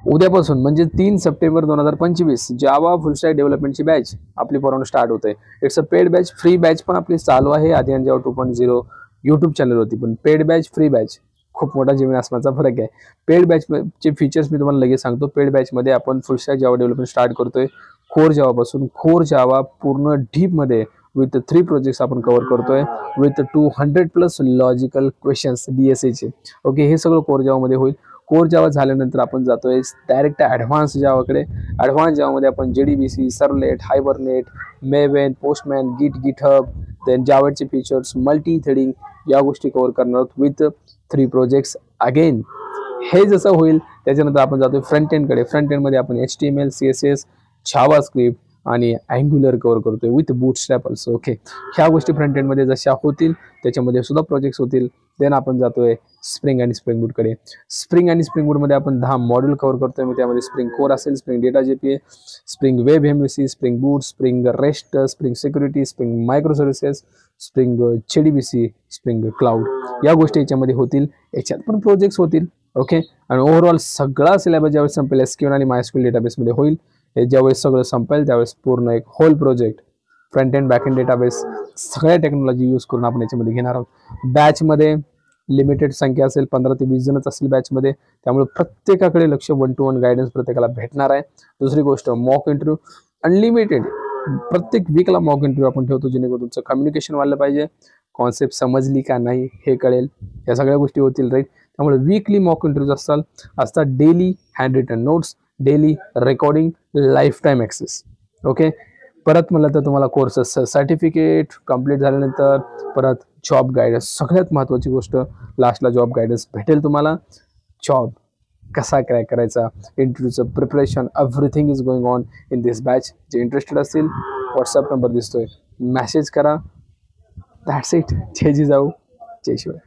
उद्यापासून म्हणजे 3 September 2025 Java full stack डेव्हलपमेंटची बॅच आपली पोरांनो स्टार्ट होते. It's a paid batch, free batch पण आपली चालू आहे आधी जावा 2.0 यूट्यूब चॅनल होती. पण पेड बॅच फ्री बॅच खूप मोठा जमीन आसमानचा फरक आहे. पेड बॅचचे फीचर्स मी तुम्हाला लगेच सांगतो. पेड बॅचमध्ये आपण फुल स्टॅक जावा डेव्हलपमेंट स्टार्ट करतोय. कोर जावापासून कोर जावा पूर्ण डीपमध्ये विथ 3 प्रोजेक्ट्स आपण कव्हर करतोय विथ 200+ लॉजिकल क्वेश्चन्स DSAचे. ओके, हे सगळं कोर जावामध्ये होईल. कोर जावा झाल्यानंतर आपण जातोय डायरेक्ट ॲडव्हान्स जावाकडे. ॲडव्हान्स जावामध्ये आपण JDBC, servlet, Hibernate, Maven, Postman, GitHub, then जावाचे फीचर्स, मल्टी थ्रेडिंग या गोष्टी कव्हर करणार आहोत विथ 3 प्रोजेक्ट्स. अगेन हे जसं होईल त्याच्यानंतर आपण जातोय फ्रंट एंडकडे. फ्रंट एंडमध्ये आपण HTML, CSS, जावास्क्रिप्ट आणि अँग्युलर कव्हर करतोय विथ बूटस्ट्रॅप ऑल्सो. ओके, ह्या गोष्टी फ्रंट एंडमध्ये जशा होतील त्याच्यामध्ये सुद्धा प्रोजेक्ट्स होतील. देन आपण जातोय स्प्रिंग आणि स्प्रिंग बूटकडे. स्प्रिंग आणि स्प्रिंग बूटमध्ये आपण 10 मॉड्यूल कव्हर करतोय. मग त्यामध्ये स्प्रिंग कोर असेल, Spring data JPA, Spring web MVC, Spring boot, Spring rest, Spring security, Spring microservices, Spring JDBC, Spring cloud या गोष्टी याच्यामध्ये होतील. याच्यात पण प्रोजेक्ट्स होतील. ओके, आणि ओव्हरऑल सगळा सिलेबस ज्यावेळेस संपेल SQL आणि MySQL डेटाबेसमध्ये होईल. हे ज्यावेळेस सगळं संपेल त्यावेळेस पूर्ण एक whole project front end back end database सगळ्या टेक्नॉलॉजी यूज करून आपण याच्यामध्ये घेणार आहोत. बॅचमध्ये लिमिटेड संख्या असेल, 15 ते 20 जणच असतील बॅचमध्ये. त्यामुळे प्रत्येकाकडे लक्ष 1 to 1 गायडन्स प्रत्येकाला भेटणार आहे. दुसरी गोष्ट मॉक इंटरव्ह्यू अनलिमिटेड. प्रत्येक वीकला मॉक इंटरव्ह्यू आपण ठेवतो जेणेकरून तुमचं कम्युनिकेशन वाढलं पाहिजे, कॉन्सेप्ट समजली का नाही हे कळेल, या सगळ्या गोष्टी होतील राईट. त्यामुळे वीकली मॉक इंटरव्ह्यूज असतात. Daily hand written notes, daily recording, life time access. Okay, परत म्हणलं तर तुम्हाला कोर्सेस सर्टिफिकेट कंप्लीट झाल्यानंतर परत जॉब गायडन्स. सगळ्यात महत्त्वाची गोष्ट लास्टला जॉब गायडन्स भेटेल तुम्हाला. जॉब कसा क्रॅक करायचा, इंटरव्ह्यूचं preparation, everything is going on in this batch. जे इंटरेस्टेड असतील व्हॉट्सअप नंबर दिसतोय, मेसेज करा. That's it. जय जिजाऊ, जय शिवाय.